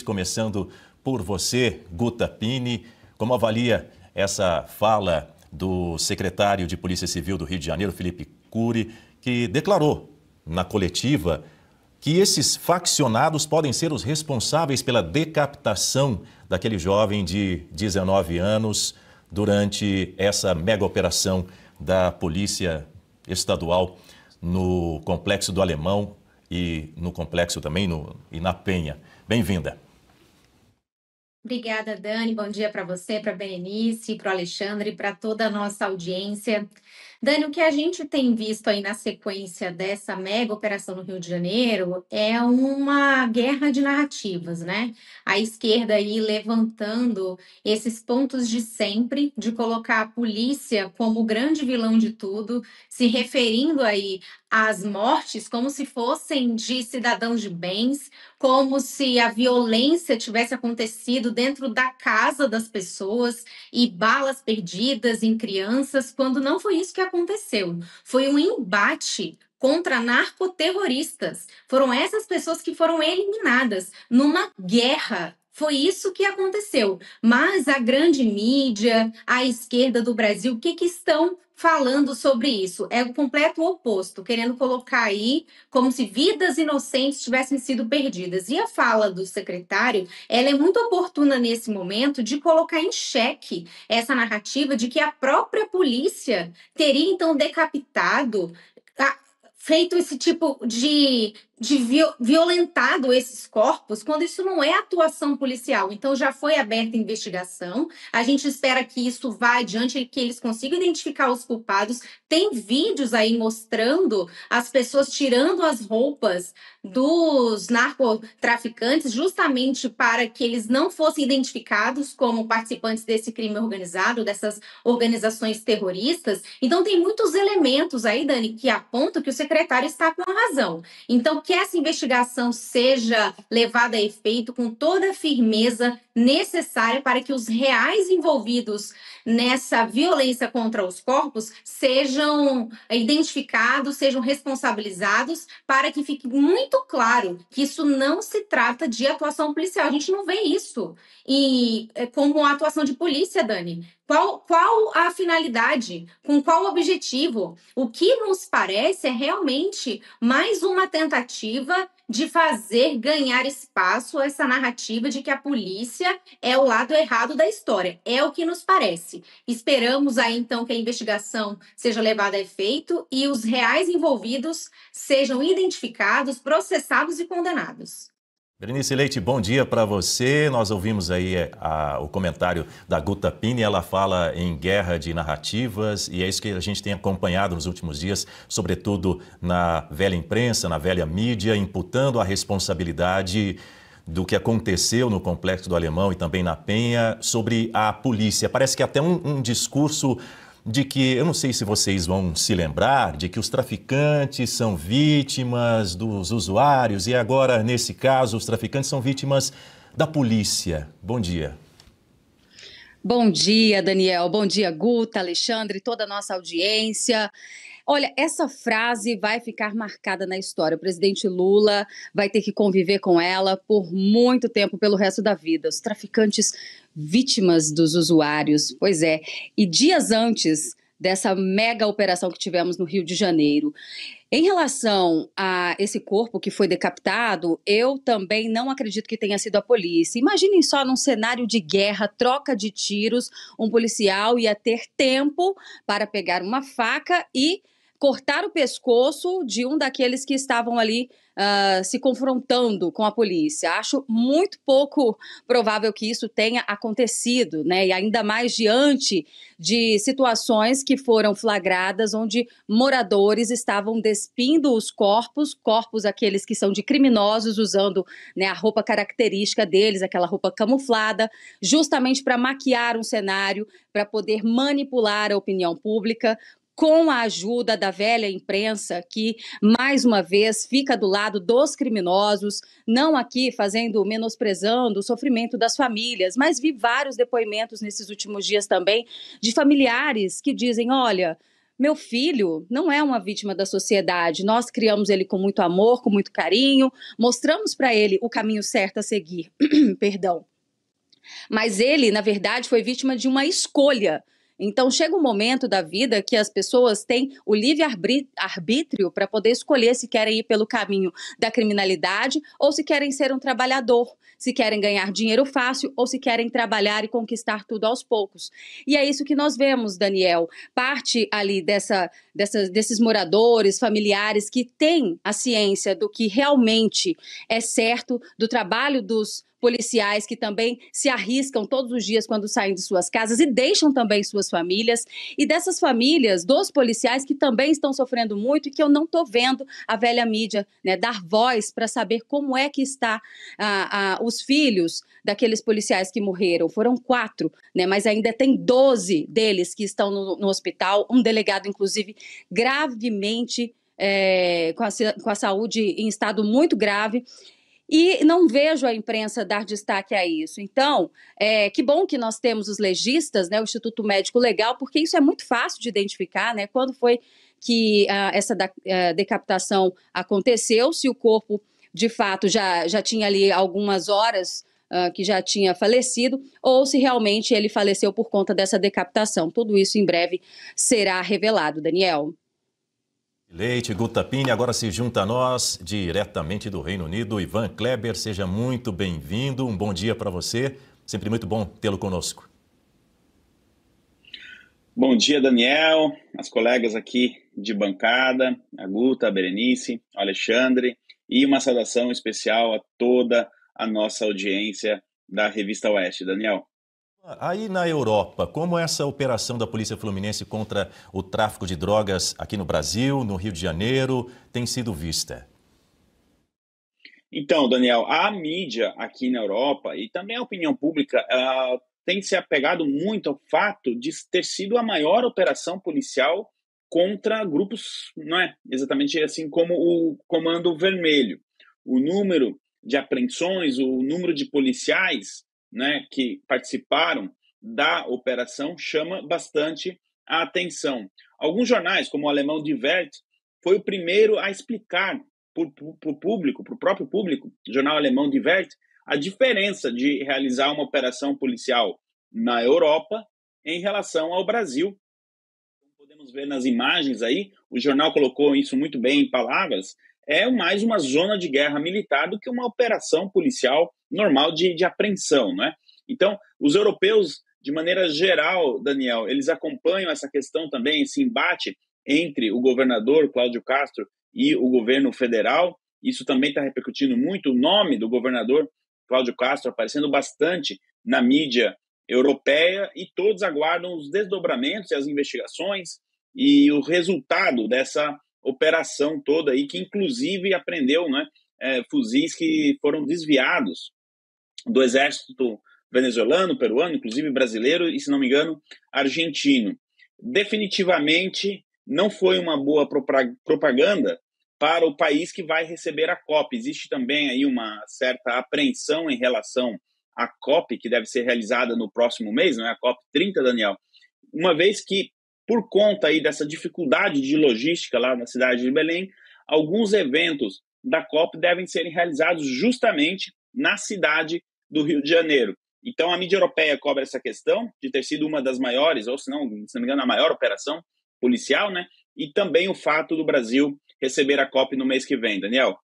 noite, começando por você, Guta Pini. Como avalia essa fala do secretário de Polícia Civil do Rio de Janeiro, Felipe Cury, que declarou na coletiva que esses faccionados podem ser os responsáveis pela decapitação daquele jovem de 19 anos durante essa mega operação da Polícia Estadual no Complexo do Alemão e no Complexo também e na Penha. Bem-vinda. Obrigada, Dani. Bom dia para você, para a Berenice, para o Alexandre e para toda a nossa audiência. Dani, o que a gente tem visto aí na sequência dessa mega operação no Rio de Janeiro é uma guerra de narrativas, né? A esquerda aí levantando esses pontos de sempre, de colocar a polícia como o grande vilão de tudo, se referindo aí às mortes como se fossem de cidadãos de bens, como se a violência tivesse acontecido dentro da casa das pessoas e balas perdidas em crianças, quando não foi isso que aconteceu. Foi um embate contra narcoterroristas. Foram essas pessoas que foram eliminadas numa guerra. Foi isso que aconteceu. Mas a grande mídia, a esquerda do Brasil, o que estão falando sobre isso? É o completo oposto, querendo colocar aí como se vidas inocentes tivessem sido perdidas. E a fala do secretário, ela é muito oportuna nesse momento de colocar em xeque essa narrativa de que a própria polícia teria então decapitado, feito esse tipo de violentado esses corpos, quando isso não é atuação policial. Então já foi aberta a investigação, a gente espera que isso vá adiante e que eles consigam identificar os culpados. Tem vídeos aí mostrando as pessoas tirando as roupas dos narcotraficantes justamente para que eles não fossem identificados como participantes desse crime organizado, dessas organizações terroristas. Então tem muitos elementos aí, Dani, que apontam que o secretário está com a razão. Então, que essa investigação seja levada a efeito com toda a firmeza necessária para que os reais envolvidos nessa violência contra os corpos sejam identificados, sejam responsabilizados, para que fique muito claro que isso não se trata de atuação policial. A gente não vê isso como atuação de polícia, Dani. Qual a finalidade? Com qual objetivo? O que nos parece é realmente mais uma tentativa de fazer ganhar espaço a essa narrativa de que a polícia é o lado errado da história. É o que nos parece. Esperamos aí, então, que a investigação seja levada a efeito e os reais envolvidos sejam identificados, processados e condenados. Berenice Leite, bom dia para você. Nós ouvimos aí o comentário da Guta Pini, ela fala em guerra de narrativas e é isso que a gente tem acompanhado nos últimos dias, sobretudo na velha imprensa, na velha mídia, imputando a responsabilidade do que aconteceu no Complexo do Alemão e também na Penha sobre a polícia. Parece que até um discurso de que, eu não sei se vocês vão se lembrar, de que os traficantes são vítimas dos usuários e agora, nesse caso, os traficantes são vítimas da polícia. Bom dia. Bom dia, Daniel. Bom dia, Guta, Alexandre, toda a nossa audiência. Olha, essa frase vai ficar marcada na história. O presidente Lula vai ter que conviver com ela por muito tempo, pelo resto da vida. Os traficantes vítimas dos usuários. Pois é. E dias antes dessa mega operação que tivemos no Rio de Janeiro, em relação a esse corpo que foi decapitado, eu também não acredito que tenha sido a polícia. Imaginem só num cenário de guerra, troca de tiros, um policial ia ter tempo para pegar uma faca e cortar o pescoço de um daqueles que estavam ali se confrontando com a polícia. Acho muito pouco provável que isso tenha acontecido, né? E ainda mais diante de situações que foram flagradas onde moradores estavam despindo os corpos aqueles que são de criminosos, usando, né, a roupa característica deles, aquela roupa camuflada, justamente para maquiar um cenário, para poder manipular a opinião pública, com a ajuda da velha imprensa que, mais uma vez, fica do lado dos criminosos, não aqui menosprezando o sofrimento das famílias, mas vi vários depoimentos nesses últimos dias também de familiares que dizem, olha, meu filho não é uma vítima da sociedade. Nós criamos ele com muito amor, com muito carinho, mostramos para ele o caminho certo a seguir. Perdão. Mas ele, na verdade, foi vítima de uma escolha. Então, chega um momento da vida que as pessoas têm o livre-arbítrio para poder escolher se querem ir pelo caminho da criminalidade ou se querem ser um trabalhador, se querem ganhar dinheiro fácil ou se querem trabalhar e conquistar tudo aos poucos. E é isso que nós vemos, Daniel. Parte ali desses moradores, familiares que têm a ciência do que realmente é certo, do trabalho dos policiais que também se arriscam todos os dias quando saem de suas casas e deixam também suas famílias, e dessas famílias, dos policiais que também estão sofrendo muito e que eu não estou vendo a velha mídia, né, dar voz para saber como é que está os filhos daqueles policiais que morreram. Foram 4, né, mas ainda tem 12 deles que estão no hospital, um delegado, inclusive, gravemente com a saúde em estado muito grave. E não vejo a imprensa dar destaque a isso. Então, que bom que nós temos os legistas, né, o Instituto Médico Legal, porque isso é muito fácil de identificar, né, quando foi que essa decapitação aconteceu, se o corpo, de fato, já tinha ali algumas horas que já tinha falecido, ou se realmente ele faleceu por conta dessa decapitação. Tudo isso em breve será revelado, Daniel. Leite, Guta Pini, agora se junta a nós, diretamente do Reino Unido, Ivan Kleber, seja muito bem-vindo, um bom dia para você, sempre muito bom tê-lo conosco. Bom dia, Daniel, as colegas aqui de bancada, a Guta, a Berenice, o Alexandre, e uma saudação especial a toda a nossa audiência da Revista Oeste. Daniel. Aí na Europa, como essa operação da Polícia Fluminense contra o tráfico de drogas aqui no Brasil, no Rio de Janeiro, tem sido vista? Então, Daniel, a mídia aqui na Europa e também a opinião pública tem se apegado muito ao fato de ter sido a maior operação policial contra grupos, não é exatamente assim como o Comando Vermelho. O número de apreensões, o número de policiais, né, que participaram da operação chama bastante a atenção. Alguns jornais, como o alemão Die Welt, foi o primeiro a explicar para o público, para o próprio público, o jornal alemão Die Welt, a diferença de realizar uma operação policial na Europa em relação ao Brasil. Como podemos ver nas imagens aí, o jornal colocou isso muito bem em palavras, é mais uma zona de guerra militar do que uma operação policial normal de apreensão, né? Então, os europeus, de maneira geral, Daniel, eles acompanham essa questão também, esse embate entre o governador Cláudio Castro e o governo federal. Isso também está repercutindo muito, o nome do governador Cláudio Castro aparecendo bastante na mídia europeia, e todos aguardam os desdobramentos e as investigações e o resultado dessa operação toda aí, que inclusive apreendeu, né, fuzis que foram desviados do exército venezuelano, peruano, inclusive brasileiro e, se não me engano, argentino. Definitivamente não foi uma boa propaganda para o país que vai receber a COP. Existe também aí uma certa apreensão em relação à COP, que deve ser realizada no próximo mês, não é? A COP 30, Daniel. Uma vez que, por conta aí dessa dificuldade de logística lá na cidade de Belém, alguns eventos da COP devem ser realizados justamente na cidade do Rio de Janeiro. Então, a mídia europeia cobra essa questão de ter sido uma das maiores, ou se não me engano, a maior operação policial, né? E também o fato do Brasil receber a COP no mês que vem, Daniel.